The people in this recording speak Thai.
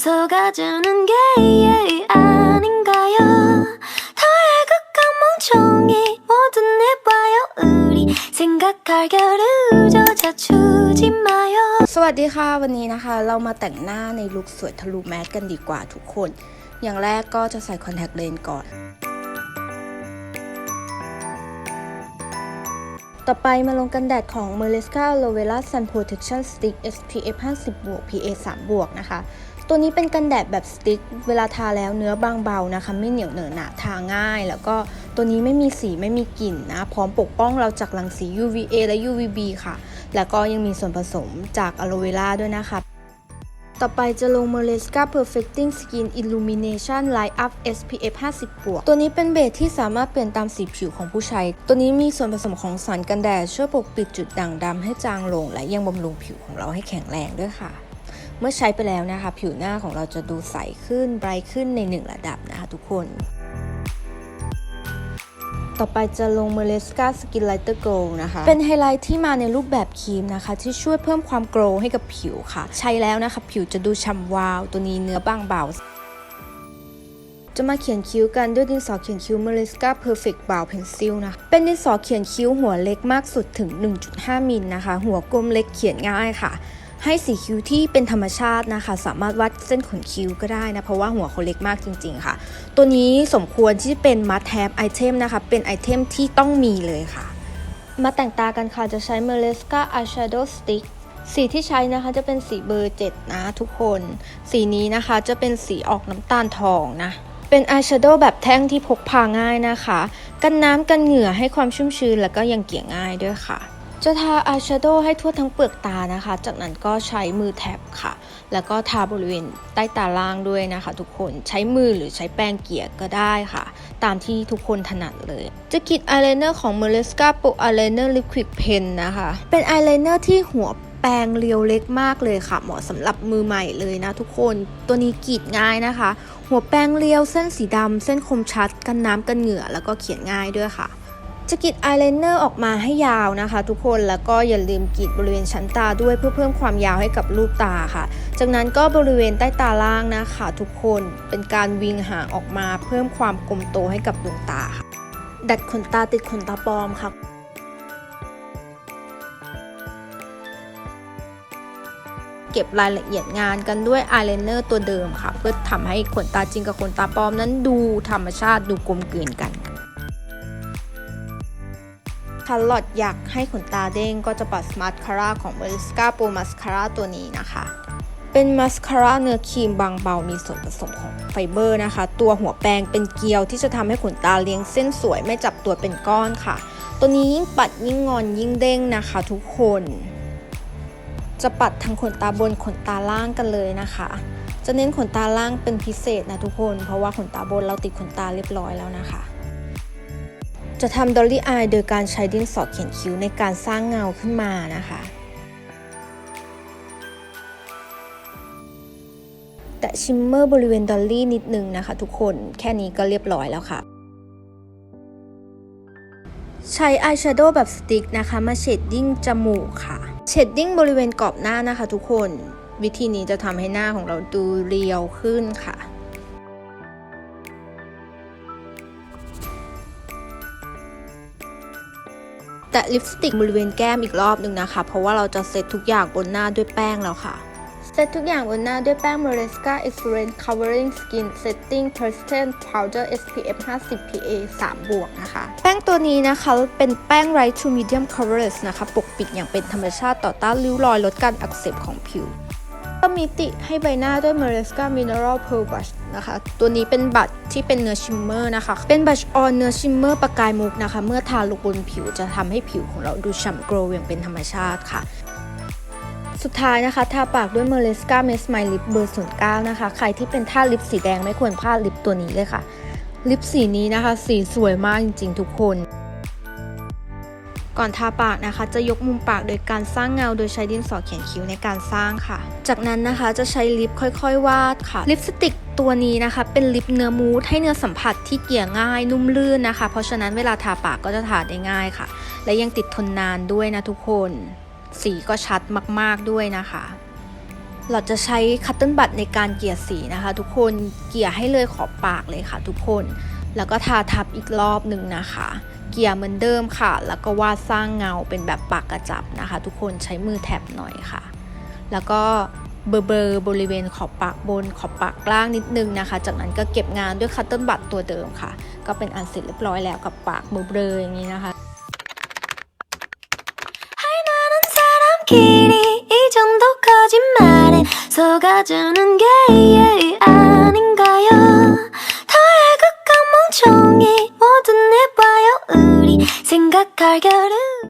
속아주는 게 아닌가요 덜컥한 멍청이 모두 내봐요 우리 생각할 겨를조차 주지 마요 สวัสดีค่ะวันนี้นะคะเรามาแต่งหน้าในลุคสวยทะลุแมสกันดีกว่าทุกคนอย่างแรกก็จะใส่คอนแทคเลนส์ก่อนต่อไปมาลงกันแดดของ Merresca Aloe Vera Sun Protection Stick SPF 50+ PA 3+ นะคะตัวนี้เป็นกันแดดแบบสติ๊กเวลาทาแล้วเนื้อบางเบานะคะไม่เหนียวเหนอะหนะทาง่ายแล้วก็ตัวนี้ไม่มีสีไม่มีกลิ่นนะพร้อมปกป้องเราจากรังสี UVA และ UVB ค่ะแล้วก็ยังมีส่วนผสมจากอะโลเวราด้วยนะคะต่อไปจะลง Merresca Perfecting Skin Illumination Light Up SPF 50+ ตัวนี้เป็นเบสที่สามารถเปลี่ยนตามสีผิวของผู้ใช้ตัวนี้มีส่วนผสมของสารกันแดดช่วยปกปิดจุดด่างดำให้จางลงและยังบำรุงผิวของเราให้แข็งแรงด้วยค่ะเมื่อใช้ไปแล้วนะคะผิวหน้าของเราจะดูใสขึ้นไบรท์ขึ้นใน1ระดับนะคะทุกคนต่อไปจะลง Merresca Skin Lighter Glow นะคะเป็นไฮไลท์ที่มาในรูปแบบครีมนะคะที่ช่วยเพิ่มความโกลว์ให้กับผิวค่ะใช้แล้วนะคะผิวจะดูฉ่ำวาวตัวนี้เนื้อบางเบาจะมาเขียนคิ้วกันด้วยดินสอเขียนคิ้ว Merresca Perfect Brow Pencil นะคะเป็นดินสอเขียนคิ้วหัวเล็กมากสุดถึง 1.5 มิลนะคะหัวกลมเล็กเขียนง่ายค่ะให้สีคิ้วที่เป็นธรรมชาตินะคะสามารถวัดเส้นขนคิ้วก็ได้นะเพราะว่าหัวเขาเล็กมากจริงๆค่ะตัวนี้สมควรที่จะเป็น must have item นะคะเป็นไอเทมที่ต้องมีเลยค่ะมาแต่งตากันค่ะจะใช้ Merresca Eyeshadow Stick สีที่ใช้นะคะจะเป็นสีเบอร์ 7นะทุกคนสีนี้นะคะจะเป็นสีออกน้ำตาลทองนะเป็นอายแชโดว์แบบแท่งที่พกพาง่ายนะคะกันน้ำกันเหงื่อให้ความชุ่มชื้นแล้วก็ยังเกลี่ยง่ายด้วยค่ะจะทาอายแชโดว์ให้ทั่วทั้งเปลือกตานะคะจากนั้นก็ใช้มือแท็บค่ะแล้วก็ทาบริเวณใต้ตาล่างด้วยนะคะทุกคนใช้มือหรือใช้แป้งเกลี่ยก็ได้ค่ะตามที่ทุกคนถนัดเลยจะกรีดอายไลเนอร์ของ Merresca Pro Eyeliner Liquid Pen นะคะเป็นอายไลเนอร์ที่หัวแปรงเรียวเล็กมากเลยค่ะเหมาะสำหรับมือใหม่เลยนะทุกคนตัวนี้กรีดง่ายนะคะหัวแปรงเรียวเส้นสีดำเส้นคมชัดกันน้ำกันเหงื่อแล้วก็เขียนง่ายด้วยค่ะจะกรีดอายไลเนอร์ออกมาให้ยาวนะคะทุกคนแล้วก็อย่าลืมกรีดบริเวณชั้นตาด้วยเพื่อเพิ่มความยาวให้กับรูปตาค่ะจากนั้นก็บริเวณใต้ตาล่างนะคะทุกคนเป็นการวิงหางออกมาเพิ่มความกลมโตให้กับดวงตาค่ะดัดขนตาติดขนตาปลอมค่ะเก็บรายละเอียดงานกันด้วยอายไลเนอร์ตัวเดิมค่ะเพื่อทำให้ขนตาจริงกับขนตาปลอมนั้นดูธรรมชาติดูกลมกลืนกันคาร์ลอตอยากให้ขนตาเด้งก็จะปัดมาสคาร่าของ Merresca Pro Mascara ตัวนี้นะคะเป็นมาสคาร่าเนื้อครีมบางเบามีส่วนผสมของไฟเบอร์นะคะตัวหัวแปรงเป็นเกลียวที่จะทำให้ขนตาเลี้ยงเส้นสวยไม่จับตัวเป็นก้อนค่ะตัวนี้ยิ่งปัดยิ่งงอนยิ่งเด้งนะคะทุกคนจะปัดทั้งขนตาบนขนตาล่างกันเลยนะคะจะเน้นขนตาล่างเป็นพิเศษนะทุกคนเพราะว่าขนตาบนเราติดขนตาเรียบร้อยแล้วนะคะจะทำดอลลี่อายโดยการใช้ดินสอเขียนคิ้วในการสร้างเงาขึ้นมานะคะแต่ชิมเมอร์บริเวณดอลลี่นิดนึงนะคะทุกคนแค่นี้ก็เรียบร้อยแล้วค่ะใช้อายแชโดว์แบบสติ๊กนะคะมาเชดดิ้งจมูกค่ะเชดดิ้งบริเวณกรอบหน้านะคะทุกคนวิธีนี้จะทำให้หน้าของเราดูเรียวขึ้นค่ะแต่ลิปสติกบริเวณแก้มอีกรอบนึงนะคะเพราะว่าเราจะเซตทุกอย่างบนหน้าด้วยแป้งแล้วค่ะเซตทุกอย่างบนหน้าด้วยแป้ง Merresca Excellent Covering Skin Setting Tristan Powder SPF 50 PA 3+ นะคะแป้งตัวนี้นะคะเป็นแป้ง Light to Medium Coverage นะคะปกปิดอย่างเป็นธรรมชาติต่อต้านริ้วรอยลดการอักเสบของผิวก็มีติให้ใบหน้าด้วย Merresca Mineral Pearl Brush นะคะตัวนี้เป็นบัตรที่เป็นเนื้อชิมเมอร์นะคะเป็นบัชออนเนื้อชิมเมอร์ประกายมุกนะคะเมื่อทาลงบนผิวจะทำให้ผิวของเราดูฉ่ำโกลว์อย่างเป็นธรรมชาติค่ะสุดท้ายนะคะทาปากด้วย Merresca Make Smile Lip เบอร์ 09 นะคะใครที่เป็นท่าลิปสีแดงไม่ควรพลาดลิปตัวนี้เลยค่ะลิปสีนี้นะคะสีสวยมากจริงๆทุกคนก่อนทาปากนะคะจะยกมุมปากโดยการสร้างเงาโดยใช้ดินสอเขียนคิ้วในการสร้างค่ะจากนั้นนะคะจะใช้ลิปค่อยๆวาดค่ะลิปสติกตัวนี้นะคะเป็นลิปเนื้อมูสให้เนื้อสัมผัสที่เกลี่ยง่ายนุ่มลื่นนะคะเพราะฉะนั้นเวลาทาปากก็จะทาได้ง่ายค่ะและยังติดทนนานด้วยนะทุกคนสีก็ชัดมากๆด้วยนะคะ เราจะใช้คัตเติ้ลบัตในการเกลี่ยสีนะคะทุกคนเกลี่ยให้เลยขอบปากเลยค่ะทุกคนแล้วก็ทาทับอีกรอบหนึ่งนะคะเกลี่ยเหมือนเดิมค่ะแล้วก็วาดสร้างเงาเป็นแบบปากกระจับนะคะทุกคนใช้มือแท็บหน่อยค่ะแล้วก็เบลอบริเวณขอบปากบนขอบปากล่างนิดนึงนะคะจากนั้นก็เก็บงานด้วยคัตเติ้ลบัตตัวเดิมค่ะก็เป็นอันเสร็จเรียบร้อยแล้วกับปากเบลออย่างนี้นะคะ생각할 겨를